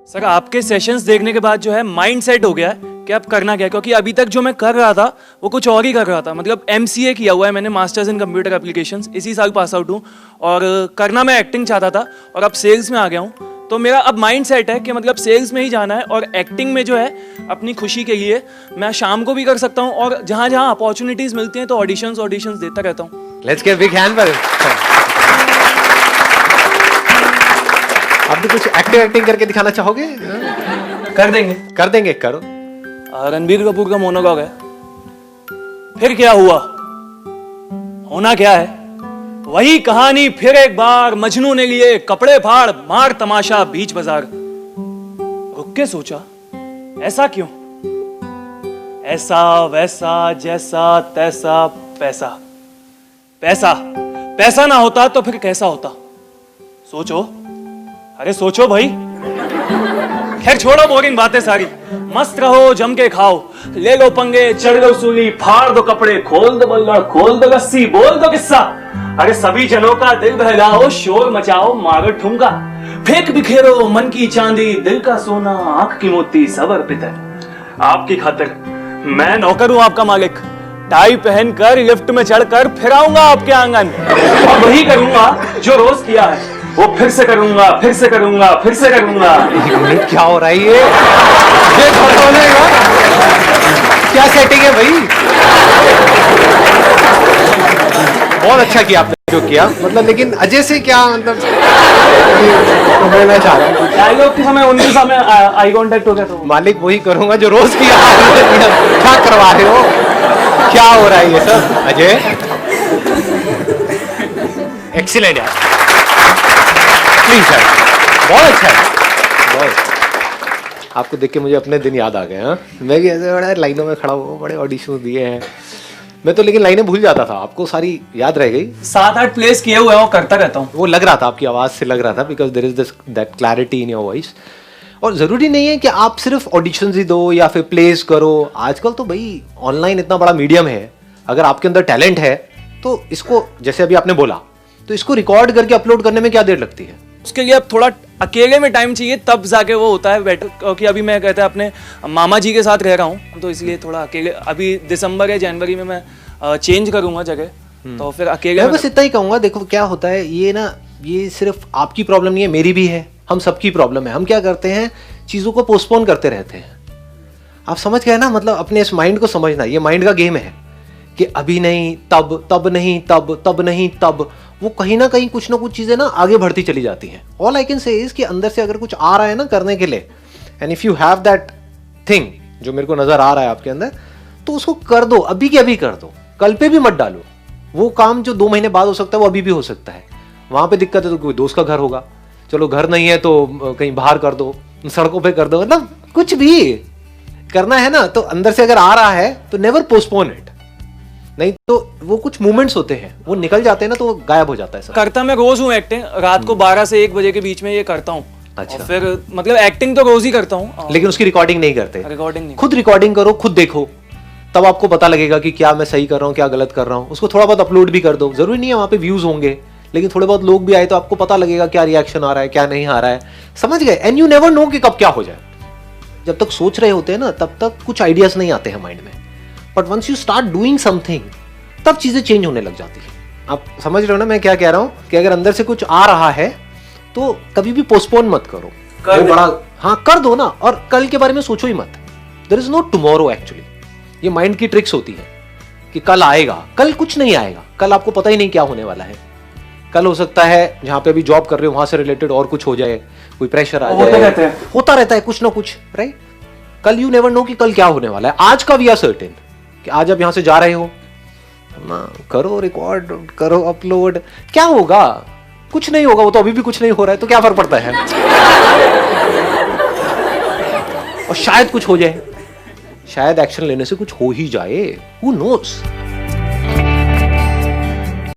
Sir आपके sessions देखने के बाद जो है माइंड सेट हो गया है कि अब करना क्या है, क्योंकि अभी तक जो मैं कर रहा था वो कुछ और ही कर रहा था। मतलब MCA किया हुआ है मैंने, मास्टर्स इन कंप्यूटर एप्लीकेशंस, इसी साल पास आउट हूँ और करना मैं एक्टिंग चाहता था और अब सेल्स में आ गया हूँ। तो मेरा अब माइंड सेट है कि मतलब सेल्स में ही जाना है और एक्टिंग में जो है अपनी खुशी के लिए मैं शाम को भी कर सकता हूँ और जहाँ जहाँ अपॉर्चुनिटीज़ मिलती हैं तो ऑडिशंस देता रहता हूँ। Let's give big hand for आप भी कुछ एक्टिंग करके दिखाना चाहोगे? कर देंगे करो। रणबीर कपूर का मोनोलॉग है, फिर क्या हुआ होना क्या है, वही कहानी फिर एक बार, मजनू ने लिए कपड़े फाड़ मार तमाशा बीच बाजार। रुक के सोचा ऐसा क्यों, ऐसा वैसा जैसा तैसा, पैसा पैसा पैसा ना होता तो फिर कैसा होता, सोचो, अरे सोचो भाई। खैर छोड़ो बोरिंग बातें सारी, मस्त रहो जम के खाओ, ले लो पंगे चढ़ लो सूली, फाड़ दो कपड़े खोल दो बल्ला, खोल दो रस्सी बोल दो किस्सा। अरे सभी जनों का दिल बहलाओ, शोर मचाओ मारो ठुमका, फेंक बिखेरो मन की चांदी, दिल का सोना आंख की मोती सब अर्पित है आपकी खातिर। मैं नौकर हूं आपका मालिक, टाई पहनकर लिफ्ट में चढ़कर फिर आऊंगा आपके आंगन और वही करूंगा जो रोज किया है, वो फिर से करूंगा फिर से करूंगा फिर से करूंगा। क्या हो रहा है ये हो जाएगा, क्या सेटिंग है भाई? बहुत अच्छा किया आपने जो किया, मतलब लेकिन अजय से क्या मतलब बोलना चाह रहा है? डायलॉग के समय उनके सामने आई कांटेक्ट हो गया तो मालिक वही करूंगा जो रोज किया। क्या करवा रहे हो, क्या हो रहा है ये सब? अजय एक्सीलेंट यार, प्लीज सर, बहुत अच्छा है, बहुत। आपको देख के मुझे अपने दिन याद आ गए। हाँ, मैं भी ऐसे बड़ा लाइनों में खड़ा हुआ, बड़े ऑडिशन दिए हैं मैं तो, लेकिन लाइनें भूल जाता था, आपको सारी याद रह गई। 7-8 प्लेस किए हुए हैं, वो करता रहता हूँ। वो लग रहा था, आपकी आवाज से लग रहा था, because there is this that clarity in your voice. और जरूरी नहीं है कि आप सिर्फ ऑडिशंस ही दो या फिर प्लेस करो, आजकल तो भाई ऑनलाइन इतना बड़ा मीडियम है, अगर आपके अंदर टैलेंट है तो इसको, जैसे अभी आपने बोला, तो इसको रिकॉर्ड करके अपलोड करने में क्या देर लगती है? उसके लिए अब थोड़ा अकेले में टाइम चाहिए, तब जाके वो होता है बेटर, क्योंकि अभी मैं कहता है अपने मामा जी के साथ रह रहा हूँ तो इसलिए थोड़ा अकेले, अभी दिसंबर या जनवरी में मैं चेंज करूंगा जगह, तो फिर अकेले मैं बस इतना ही कहूंगा। देखो क्या होता है ये ना, ये सिर्फ आपकी प्रॉब्लम नहीं है, मेरी भी है, हम सबकी प्रॉब्लम है। हम क्या करते हैं, चीजों को पोस्टपोन करते रहते हैं। आप समझ गए ना, मतलब अपने इस माइंड को समझना, ये माइंड का गेम है कि अभी नहीं तब, तब नहीं तब, तब नहीं तब। वो कहीं ना कहीं कुछ ना कुछ चीजें ना आगे बढ़ती चली जाती हैं। All I can say is कि अंदर से अगर कुछ आ रहा है ना करने के लिए, and if you have that thing जो मेरे को नजर आ रहा है आपके अंदर, तो उसको कर दो, अभी के अभी कर दो, कल पे भी मत डालो। वो काम जो 2 महीने बाद हो सकता है वो अभी भी हो सकता है। वहां पे दिक्कत है तो कोई दोस्त का घर होगा, चलो घर नहीं है तो कहीं बाहर कर दो, सड़कों पे कर दो, मतलब कुछ भी करना है ना, तो अंदर से अगर आ रहा है तो नेवर पोस्टपोन इट। नहीं तो वो कुछ मूवमेंट्स होते हैं, वो निकल जाते हैं ना, तो वो गायब हो जाता है सब। करता मैं रोज हूँ एक्टिंग, रात को 12 से 1 बजे के बीच में ये करता हूँ। अच्छा। फिर मतलब एक्टिंग तो रोज ही करता हूँ, लेकिन उसकी रिकॉर्डिंग नहीं करते? रिकॉर्डिंग नहीं। खुद रिकॉर्डिंग करो, खुद देखो, तब आपको पता लगेगा कि क्या मैं सही कर रहा हूँ, क्या गलत कर रहा हूँ। उसको थोड़ा बहुत अपलोड भी कर दो, जरूरी नहीं है वहां पे व्यूज होंगे, लेकिन थोड़े बहुत लोग भी आए तो आपको पता लगेगा क्या रिएक्शन आ रहा है, क्या नहीं आ रहा है, समझ गए? एंड यू नेवर नो कि कब क्या हो जाए। जब तक सोच रहे होते हैं ना, तब तक कुछ आइडियाज नहीं आते हैं माइंड में, but once you start doing something, तब चीजें चेंज होने लग जाती है। आप समझ रहे हो ना मैं क्या कह रहा हूं, कि अगर अंदर से कुछ आ रहा है तो कभी भी पोस्टपोन मत करो, वो बड़ा, हाँ कर दो ना, और कल के बारे में सोचो ही मत। There is no tomorrow actually. ये माइंड की ट्रिक्स होती है कि कल आएगा, कल कुछ नहीं आएगा, कल आपको पता ही नहीं क्या होने वाला है। कल हो सकता है जहां पे अभी जॉब कर रहे हो वहां से रिलेटेड और कुछ हो जाए, कोई प्रेशर आ जाए, होता रहता है कुछ ना कुछ, राइट? कल यू नेवर नो कि कल क्या होने वाला है। आज का वी आर सर्टेन कि आज आप यहां से जा रहे हो ना, करो रिकॉर्ड, करो अपलोड, क्या होगा? कुछ नहीं होगा, वो तो अभी भी कुछ नहीं हो रहा है, तो क्या फर्क पड़ता है? और शायद कुछ हो जाए, शायद एक्शन लेने से कुछ हो ही जाए, हु नोस।